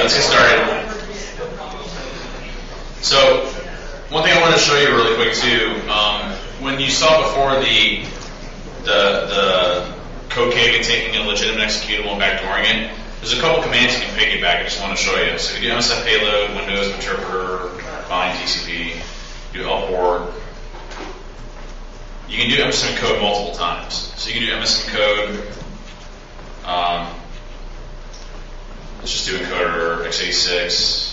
let's get started. So, one thing I want to show you really quick too, when you saw before the code cave and taking a legitimate executable and backdooring it, there's a couple commands you can piggyback. I just want to show you. So you do MSF payload, Windows interpreter, bind TCP, do LPort. You can do MSF code multiple times. So you can do MSF code. Let's just do encoder x86.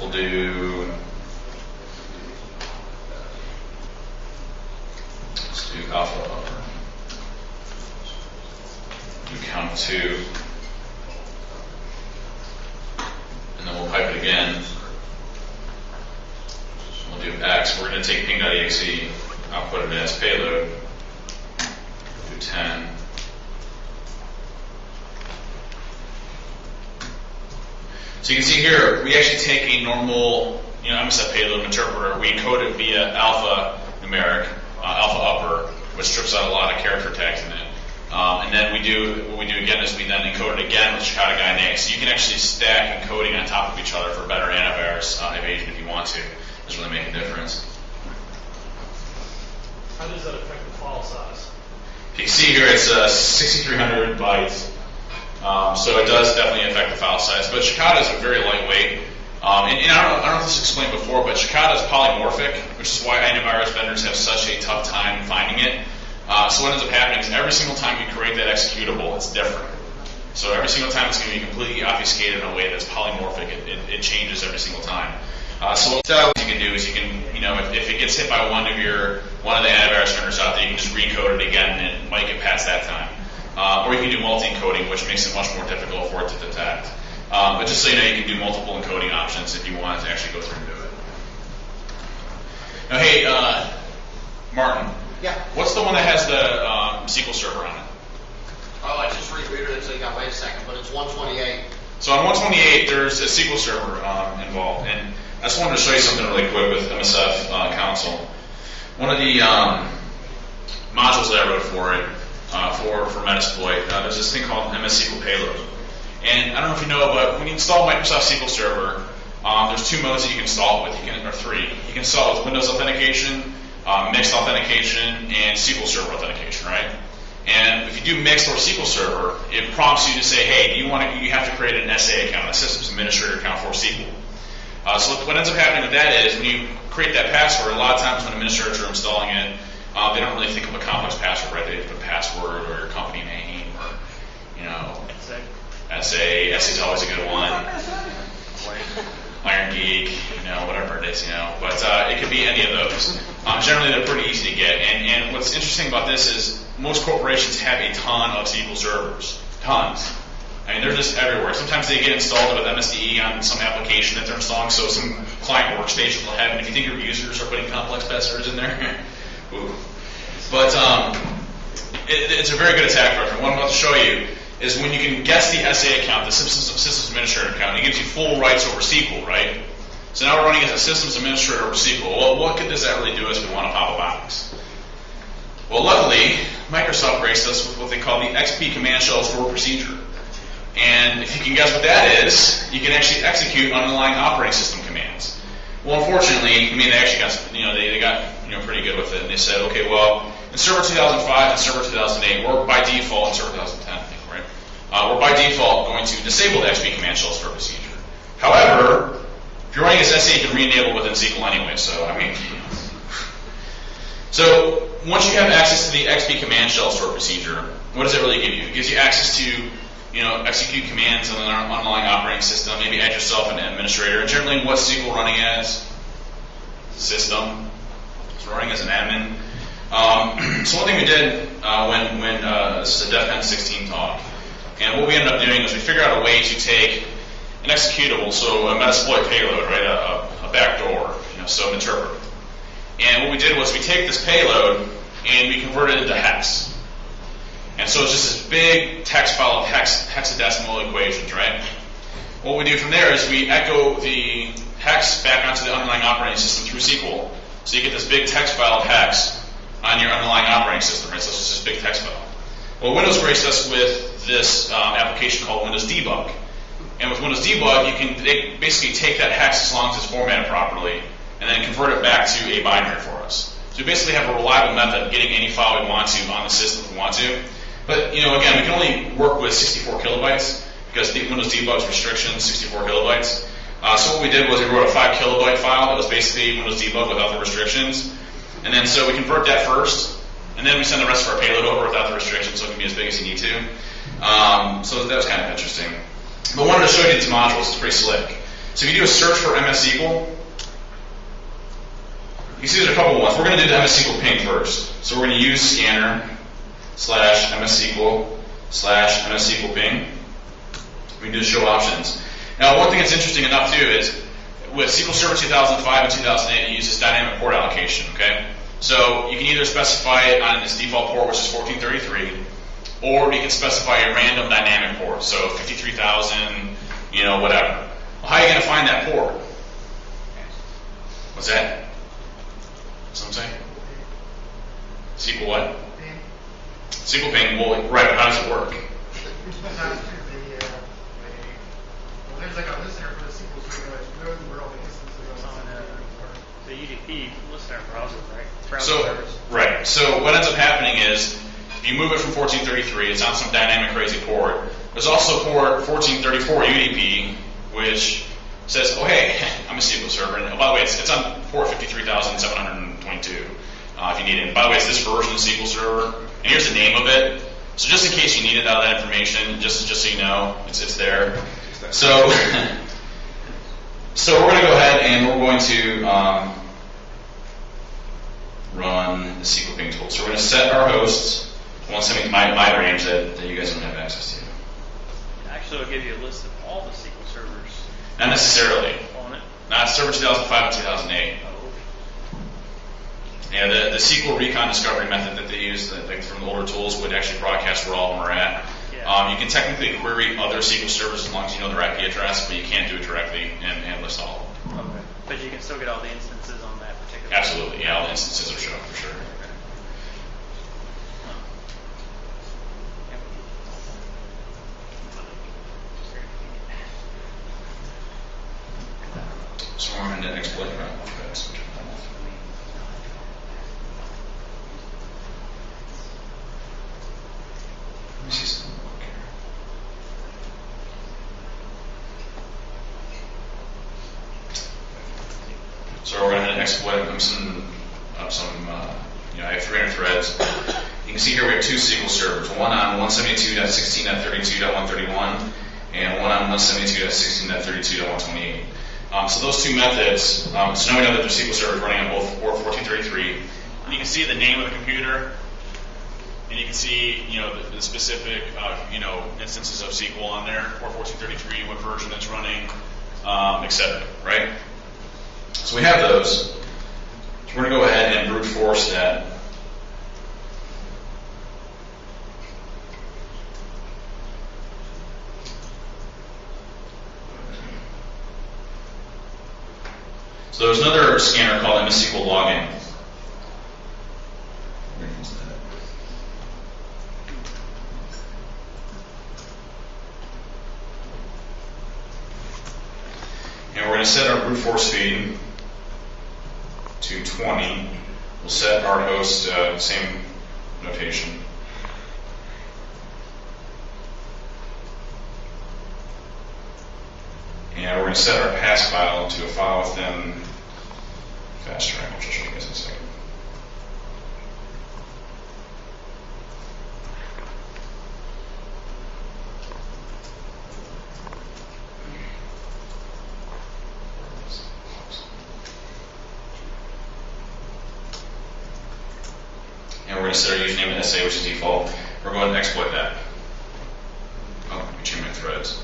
We'll do. Let's do alpha upper. Do count 2. And then we'll pipe it again. We'll do X. We're going to take ping.exe, output it as payload. Do 10. So you can see here, we actually take a normal, MSF payload interpreter. We encode it via alpha numeric, alpha upper, which strips out a lot of character tags in it. And then what we do again is we then encode it again with Chicago guy next. So you can actually stack encoding on top of each other for better antivirus evasion if you want to. Doesn't really make a difference. How does that affect the file size? You can see here it's 6,300 bytes. So it does definitely affect the file size. But Chicago is very lightweight. And I don't know if this was explained before, but Chicago is polymorphic, which is why antivirus vendors have such a tough time finding it. So what ends up happening is every single time you create that executable, it's different. So every single time it's going to be completely obfuscated in a way that's polymorphic. It changes every single time. So what you can do is you can, if it gets hit by one of the antivirus vendors out there, you can just recode it again and it might get past that time. Or you can do multi-encoding, which makes it much more difficult for it to detect. But just so you know, you can do multiple encoding options if you want to actually go through and do it. Now, hey, Martin. Yeah. What's the one that has the SQL Server on it? Oh, I just rebooted it, so you got to wait a second, but it's 128. So on 128, there's a SQL Server involved, and I just wanted to show you something really quick with MSF console. One of the modules that I wrote for it, for Metasploit, there's this thing called MS SQL Payload. And I don't know if you know, but when you install Microsoft SQL Server, there's 2 modes that you can install it with, or 3. You can install it with Windows authentication, mixed authentication, and SQL Server authentication, right? And if you do mixed or SQL Server, it prompts you to say, hey, you have to create an SA account, a Systems Administrator account for SQL. So what ends up happening with that is when you create that password, a lot of times when administrators are installing it, they don't really think of a complex password, right? They put password or your company name or, SA is always a good one. Iron Geek, whatever it is, But it could be any of those. Generally, they're pretty easy to get. And what's interesting about this is most corporations have a ton of SQL servers. Tons. I mean, they're just everywhere. Sometimes they get installed with MSDE on some application that they're installing, so some client workstation will have it. If you think your users are putting complex passwords in there, ooh. But it's a very good attack vector. What I'm about to show you is when you can guess the SA account, the Systems Administrator account, it gives you full rights over SQL, right? So now we're running as a Systems Administrator over SQL. Well, what does that really do if we want to pop a box? Well, luckily, Microsoft graced us with what they call the XP command shell store procedure. And if you can guess what that is, you can actually execute underlying operating system commands. Well, unfortunately, they actually got, they got pretty good with it, and they said, okay, well, in Server 2005 and Server 2008, we're by default, in Server 2010, I think, right? We're by default going to disable the XP command shell store procedure. However, if you're running as SA, you can re-enable within SQL anyway, so, So, once you have access to the XP command shell store procedure, what does it really give you? It gives you access to execute commands on an underlying operating system, maybe add yourself an administrator. And generally, what's SQL running as? System. It's running as an admin. So one thing we did when this is a DEF CON 16 talk, and what we ended up doing is we figured out a way to take an executable, so a Metasploit payload, right, a backdoor, so an interpreter. And what we did was we take this payload and we converted it into hex. And so it's just this big text file of hexadecimal equations, right? What we do from there is we echo the hex back onto the underlying operating system through SQL. So you get this big text file of hex on your underlying operating system, right? So it's just this big text file. Well, Windows graced us with this application called Windows Debug. And with Windows Debug, you can basically take that hex as long as it's formatted properly, and then convert it back to a binary for us. So we basically have a reliable method of getting any file we want to on the system if we want to. But, you know, again, we can only work with 64 kilobytes because Windows Debug's restriction, 64 kilobytes. So what we did was we wrote a 5 kilobyte file that was basically Windows Debug without the restrictions. And then so we convert that first, and then we send the rest of our payload over without the restrictions, so it can be as big as you need to. So that was kind of interesting. But I wanted to show you these modules. It's pretty slick. So if you do a search for MS SQL, you see there's a couple ones. We're going to do the MS SQL ping first. So we're going to use scanner /MS SQL /MS SQL ping. We can do show options. Now, one thing that's interesting enough too is with SQL Server 2005 and 2008, it uses dynamic port allocation. Okay, so you can either specify it on its default port, which is 1433, or you can specify a random dynamic port, so 53,000, you know, whatever. Well, how are you going to find that port? What's that? Someone say? SQL what? SQL ping. Well, right, but how does it work? There's like a listener for the SQL Server that knows where all the instances are. The UDP listener browser, right? Right. So what ends up happening is if you move it from 1433, it's on some dynamic crazy port. There's also port 1434 UDP, which says, oh, hey, I'm a SQL server. And by the way, it's on port 53,722 if you need it. And by the way, it's this version of SQL Server. And here's the name of it. So just in case you needed all that information, just so you know, it's there. So, we're going to go ahead and we're going to run the SQL ping tool. So we're going to set our hosts to 170 my range that you guys don't have access to. Actually, it'll give you a list of all the SQL servers. Not necessarily. On it. Not Server 2005 and 2008. Yeah, the SQL recon discovery method that they use from the older tools would actually broadcast where all of them are at. Yeah. You can technically query other SQL servers as long as you know their IP address, but you can't do it directly and list all of them. Okay. But you can still get all the instances on that particular. Absolutely, yeah, all the instances are shown for sure. So we're going to exploit that. Let me see something here. So we're going to exploit some I have 300 threads. You can see here we have two SQL servers, one on 172.16.32.131 and one on 172.16.32.128. So those two methods, so now we know that there's SQL servers running on both port 1433. And you can see the name of the computer, and you can see, the specific, instances of SQL on there, port 1433, what version it's running, etc. Right? So we have those. So we're going to go ahead and brute force that. So there's another scanner called MS SQL login. And we're going to set our brute force speed to 20. We'll set our host, same notation. And we're going to set our pass file to a file within fast track, which I'll show you guys in a second. And we're going to set our username to SA, which is default. We're going to exploit that. Oh, let me change my threads.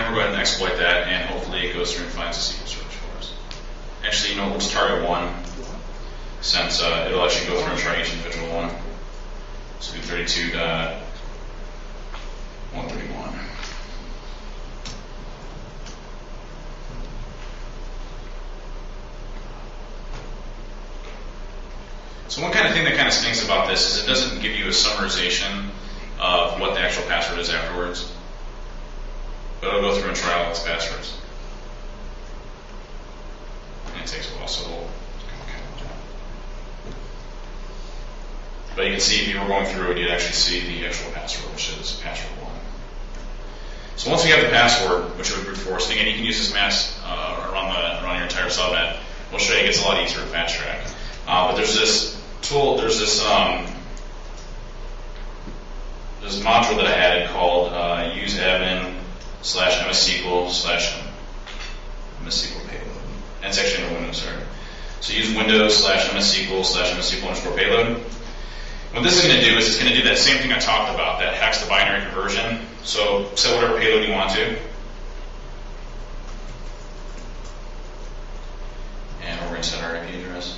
we'll go ahead and exploit that, and hopefully it goes through and finds the SQL search for us. Actually, you know, let's target one, since it'll actually go through and try each individual one. So do 32.131. So one kind of thing that kind of stinks about this is it doesn't give you a summarization of what the actual password is afterwards. But it'll go through and try all its passwords. And it takes a while, so we'll kind of down. But you can see if you were going through it, you'd actually see the actual password, which is password 1. So once we have the password, which we brute force, again, you can use this mask around your entire subnet. We'll show you it gets a lot easier to fast track. But there's this tool, there's this module that I added called useadmin/msql/msql payload. And it's actually in Windows server. So use Windows/msql/msql_payload. What this is going to do is it's going to do that same thing I talked about, that hex to binary conversion. So set whatever payload you want to. And we're going to set our IP address.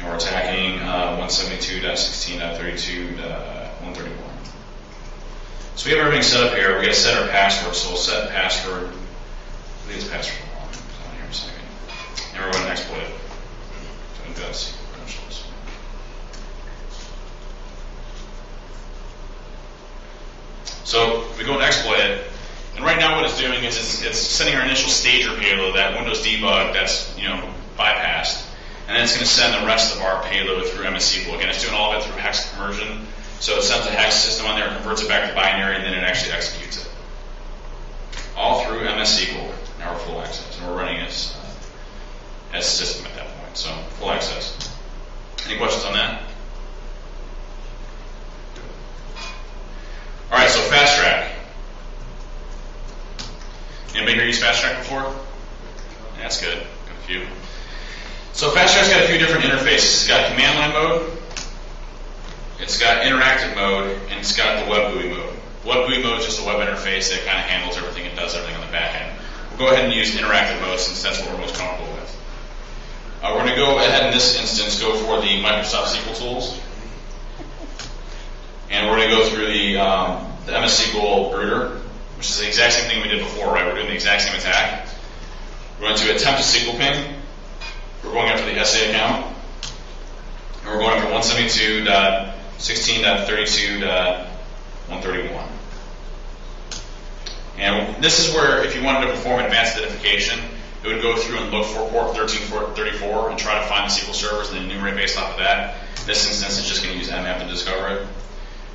We're attacking 172.16.32.131. So we have everything set up here. We got to set our password. So we'll set password. Leave this password alone. Hold on here a second. And we're going to exploit it. So we've got SQL credentials. So we go and exploit it. And right now what it's doing is it's sending our initial stager payload, that Windows debug that's bypassed. And then it's going to send the rest of our payload through MS-SQL. Again, it's doing all of it through hex conversion. So it sends a hex system on there, converts it back to binary, and then it actually executes it. All through MS-SQL. Now we're full access. And we're running as system at that point. So full access. Any questions on that? All right, so fast track. Anybody here use fast track before? Yeah, that's good. Got a few. So fast track's got a few different interfaces. It's got command line mode, it's got interactive mode, and it's got the web GUI mode. Web GUI mode is just a web interface that kind of handles everything and does everything on the back end. We'll go ahead and use interactive mode since that's what we're most comfortable with. We're going to go ahead in this instance go for the Microsoft SQL tools, and we're going to go through the MS-SQL router, which is the exact same thing we did before, right? We're doing the exact same attack. We're going to attempt a SQL ping. We're going after the SA account, and we're going after 172.16.32.131. And this is where, if you wanted to perform advanced identification, it would go through and look for port 1334 and try to find the SQL servers and then enumerate based off of that. In this instance, it's just going to use mmap to discover it.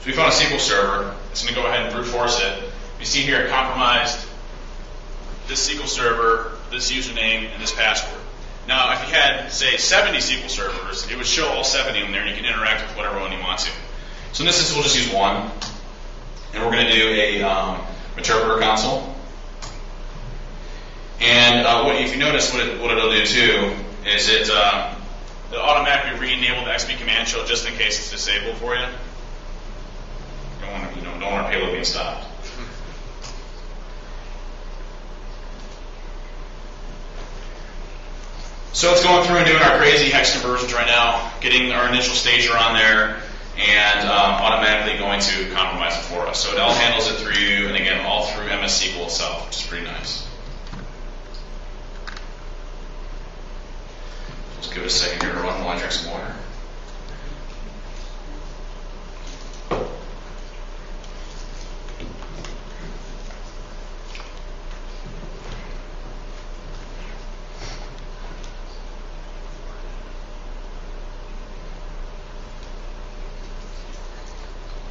So we found a SQL server. It's going to go ahead and brute force it. You see here, it compromised this SQL server, this username, and this password. Now, if you had, say, 70 SQL servers, it would show all 70 of them there, and you can interact with whatever one you want to. So in this instance, we'll just use one, and we're going to do a interpreter console. And if you notice, what it'll do too is it'll automatically re-enable the XP command shell just in case it's disabled for you. Don't want a payload being stopped. So it's going through and doing our crazy hex conversions right now, getting our initial stager on there, and automatically going to compromise it for us. So it all handles it through you, and again, all through MS-SQL itself, which is pretty nice. Just give it a second here to run while I drink some water.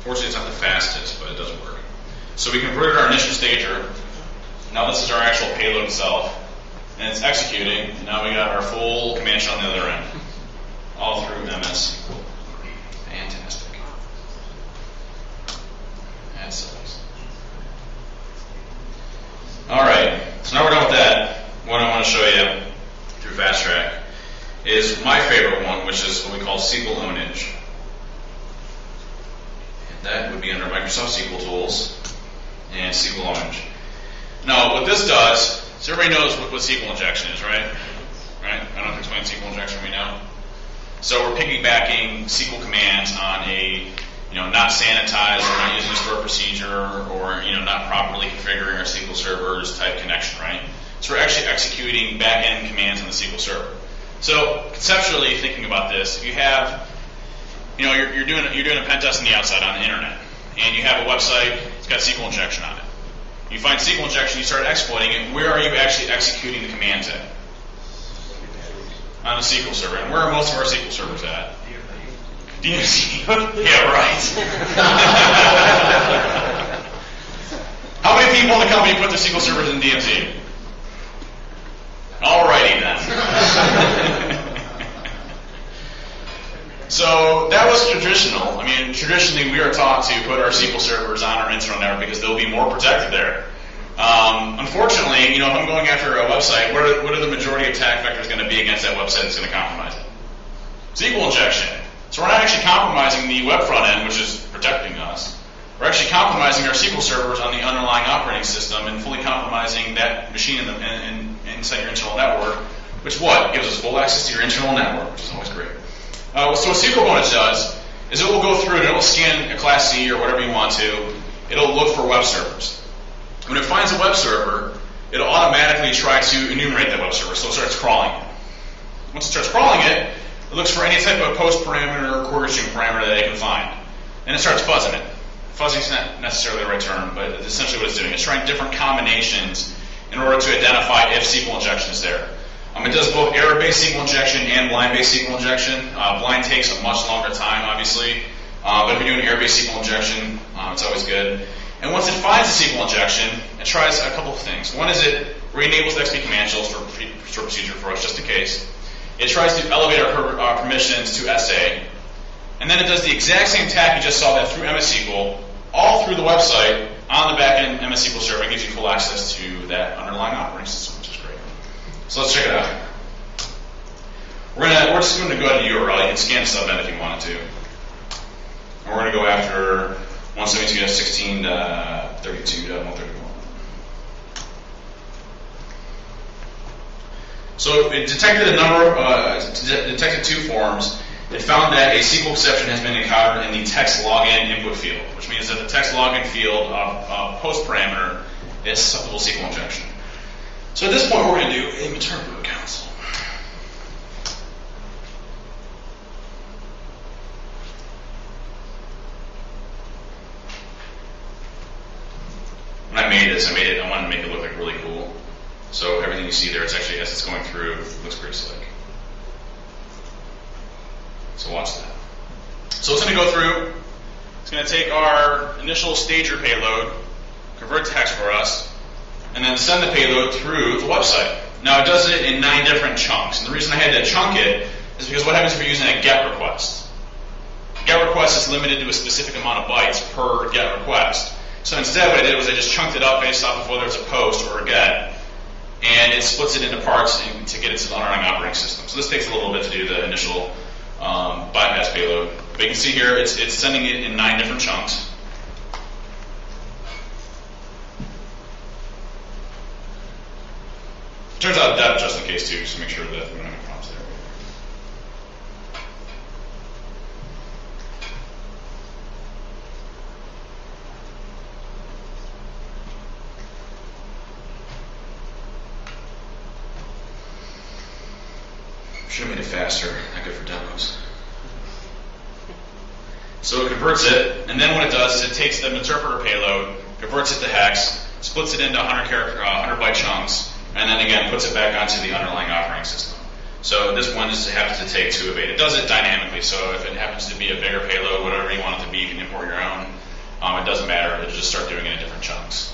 Fortunately, it's not the fastest, but it does work. So we converted our initial stager. Now this is our actual payload itself. And it's executing. And now we got our full command shell on the other end. All through MS. Fantastic. That sucks. Alright, so now we're done with that. What I want to show you through Fast Track is my favorite one, which is what we call SQL ownage. And that would be under Microsoft SQL Tools and SQL ownage. Now, what this does, so everybody knows what SQL injection is, right? Right? I don't have to explain SQL injection right now. So we're piggybacking SQL commands on a, not sanitized or not using a stored procedure or, not properly configuring our SQL servers type connection, right? So we're actually executing back-end commands on the SQL server. So conceptually thinking about this, if you have, you're doing a pen test on the outside on the internet, and you have a website, it's got SQL injection on it. You find SQL injection, you start exploiting it. Where are you actually executing the commands at? On a SQL server. And where are most of our SQL servers at? DMZ. Yeah, right. How many people in the company put their SQL servers in DMZ? Alrighty then. So that was traditional. I mean, traditionally we are taught to put our SQL servers on our internal network because they'll be more protected there. Unfortunately, if I'm going after a website, what are the majority attack vectors going to be against that website that's going to compromise it? SQL injection. So we're not actually compromising the web front end, which is protecting us. We're actually compromising our SQL servers on the underlying operating system and fully compromising that machine inside your internal network, which gives us full access to your internal network, which is always great. So what SQL ownage does is it will go through and it will scan a class C or whatever you want to. It'll look for web servers. When it finds a web server, it'll automatically try to enumerate that web server, so it starts crawling it. Once it starts crawling it, it looks for any type of post parameter or query string parameter that it can find. And it starts fuzzing it. Fuzzing is not necessarily the right term, but it's essentially what it's doing. It's trying different combinations in order to identify if SQL injection is there. It does both error-based SQL injection and blind-based SQL injection. Blind takes a much longer time, obviously. But if you're doing error-based SQL injection, it's always good. And once it finds a SQL injection, it tries a couple of things. One is it re-enables the XP command shells for procedure for us, just in case. It tries to elevate our permissions to SA. And then it does the exact same task you just saw that through MS SQL, all through the website, on the back-end MS SQL server. It gives you full access to that underlying operating system, which is great. So let's check it out. We're just going to go ahead to URL. You can scan subnet if you wanted to. And we're going to go after 172.16.32.131. So it detected detected two forms. It found that a SQL exception has been encountered in the text login input field, which means that the text login field of post parameter is susceptible to SQL injection. So at this point, we're going to do a maternity boot console. When I made this, I wanted to make it look like really cool. So everything you see there, it's actually, as it's going through, it looks pretty slick. So watch that. So it's going to go through. It's going to take our initial stager payload, convert text for us, and then send the payload through the website. Now it does it in 9 different chunks. And the reason I had to chunk it is because what happens if you're using a GET request? GET request is limited to a specific amount of bytes per GET request. So instead what I did was I just chunked it up based off of whether it's a post or a GET, and it splits it into parts to get it to the underlying operating system. So this takes a little bit to do the initial bypass payload. But you can see here it's sending it in 9 different chunks. Turns out depth just in case too, just to make sure that we don't have any problems there. Should have made it faster, not good for demos. So it converts it, and then what it does is it takes the interpreter payload, converts it to hex, splits it into 100 byte chunks, and then again puts it back onto the underlying operating system. So this one just happens to take 2 of 8. It does it dynamically, so if it happens to be a bigger payload, whatever you want it to be, you can import your own. It doesn't matter. It'll just start doing it in different chunks.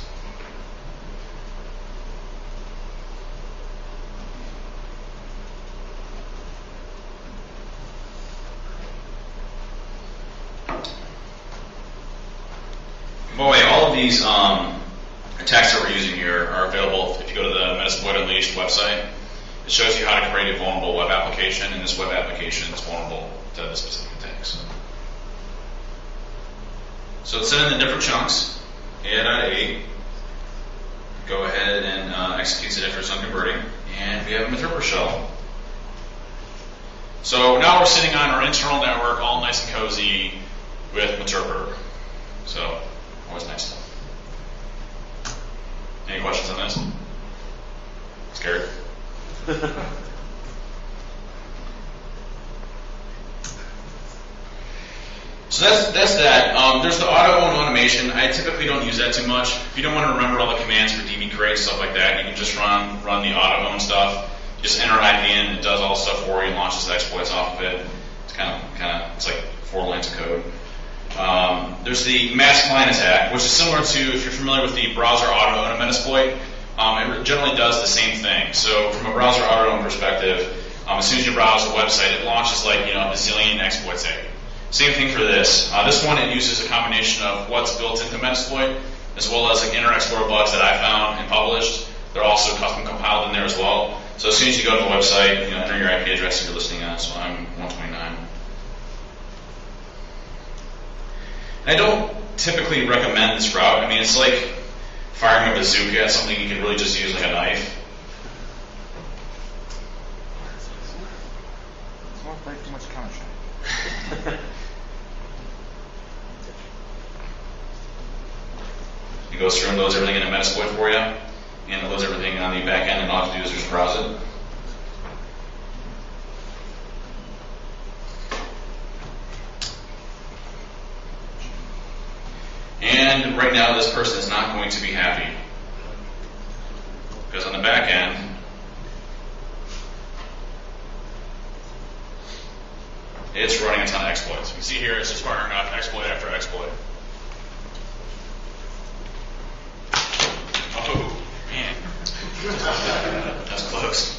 By the way, all of these attacks that we're using here are available if you go to the Metasploit Unleashed website. It shows you how to create a vulnerable web application, and this web application is vulnerable to the specific attacks. So it's set in the different chunks. A.8. Go ahead and executes it after it's unconverting, and we have a interpreter shell. So now we're sitting on our internal network, all nice and cozy, with interpreter. So always nice stuff. Any questions on this? Scared? So that's that. There's the auto and automation. I typically don't use that too much. If you don't want to remember all the commands for db create and stuff like that, you can just run the auto own stuff. Just enter an IP in, it does all the stuff for you and launches the exploits off of it. It's kind of it's like 4 lines of code. There's the mass client attack, which is similar to, if you're familiar with the browser auto own Metasploit, it generally does the same thing. So from a browser auto own perspective, as soon as you browse a website, it launches like a bazillion exploits at you. Same thing for this. This one, it uses a combination of what's built into Metasploit, as well as like Internet Explorer bugs that I found and published. They're also custom compiled in there as well. So as soon as you go to the website, enter your IP address you're listening on. So I'm 129. And I don't typically recommend this route. I mean, it's like firing a bazooka at something you can really just use like a knife. It's not like too much counter. It goes through and loads everything in a Metasploit for you, and it loads everything on the back end, and all you have to do is just browse it. And right now, this person is not going to be happy, because on the back end, it's running a ton of exploits. You can see here it's just firing off exploit after exploit. Oh, man. That's close.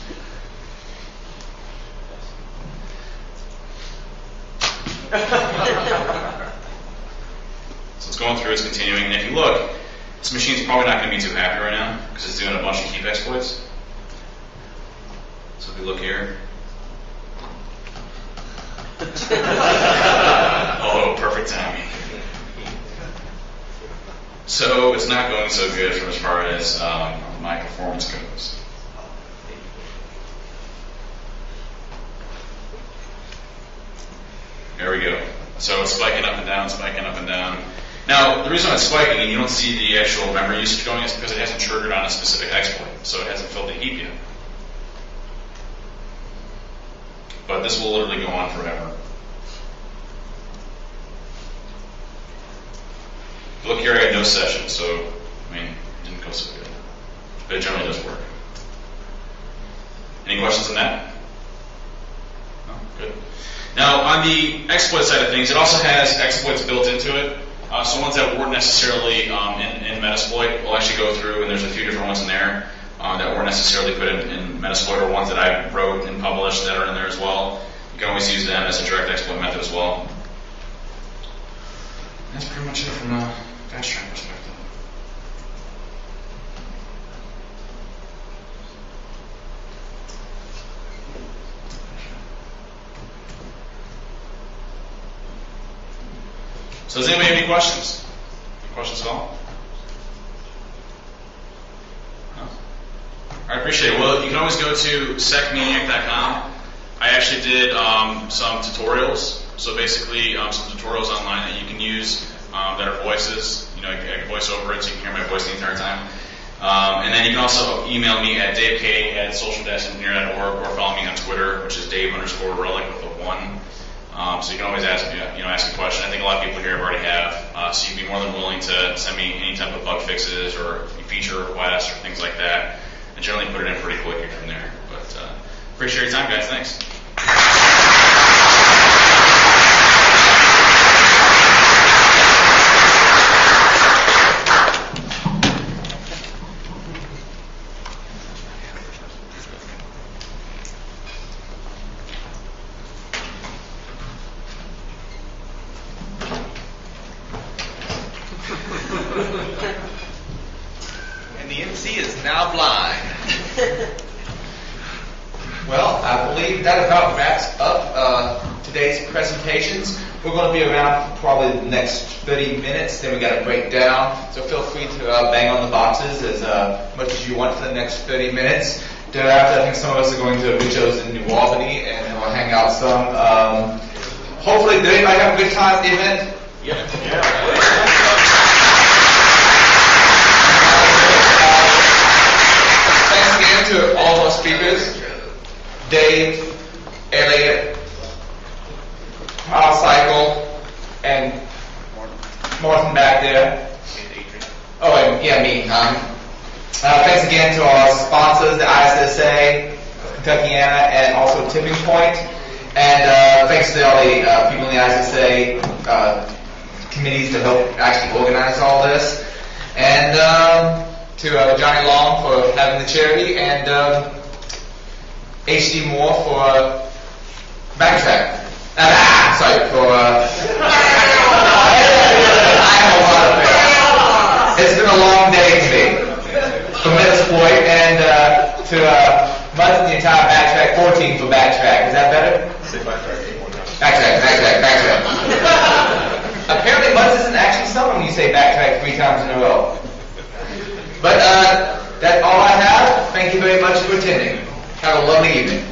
So it's going through, it's continuing, and if you look, this machine's probably not going to be too happy right now because it's doing a bunch of keep exploits. So if you look here, oh, perfect timing. So it's not going so good from as far as my performance goes. There we go. So it's spiking up and down, spiking up and down. Now, the reason why it's spiking and you don't see the actual memory usage going is because it hasn't triggered on a specific exploit, so it hasn't filled the heap yet. But this will literally go on forever. Look here, I had no session, so, I mean, it didn't go so good. But it generally does work. Any questions on that? No? Good. Now, on the exploit side of things, it also has exploits built into it. So ones that weren't necessarily in Metasploit, we'll actually go through, and there's a few different ones in there that weren't necessarily put in Metasploit, or ones that I wrote and published that are in there as well. You can always use them as a direct exploit method as well. That's pretty much it from a fast track perspective. So does anybody have any questions? Any questions at all? No? I appreciate it. Well, you can always go to 6MoreEncodingFasttrackAndClosing. I actually did some tutorials. So basically, some tutorials online that you can use that are voices. You know, I can voice over it so you can hear my voice the entire time. And then you can also email me at davek@social-engineer.org or follow me on Twitter, which is Dave_Rel1k with a 1. So you can always ask a question. I think a lot of people here already have. So you'd be more than willing to send me any type of bug fixes or feature requests or things like that. And generally put it in pretty quickly from there. But appreciate your time, guys. Thanks. now blind. Well, I believe that about wraps up today's presentations. We're going to be around for probably the next 30 minutes, then we got to break down. So feel free to bang on the boxes as much as you want for the next 30 minutes. Thereafter, I think some of us are going to Richo's in New Albany, and then we'll hang out some. Hopefully, did anybody have a good time at the event? Thanks again to all of our speakers, Dave, Elliot, Power Cycle, and Martin back there. Oh, and yeah, me. Thanks again to our sponsors, the ISSA, Kentuckiana, and also Tipping Point. And thanks to all the people in the ISSA committees to help actually organize all this. And to Johnny Long for having the charity, and HD Moore for backtrack. Sorry, for I have a lot of things. It's been a long day to me. For Metasploit, and to Muzz and the entire Backtrack 14 for Backtrack. Is that better? Backtrack. Apparently Muzz isn't actually someone when you say Backtrack 3 times in a row. But that's all I have. Thank you very much for attending. Have a lovely evening.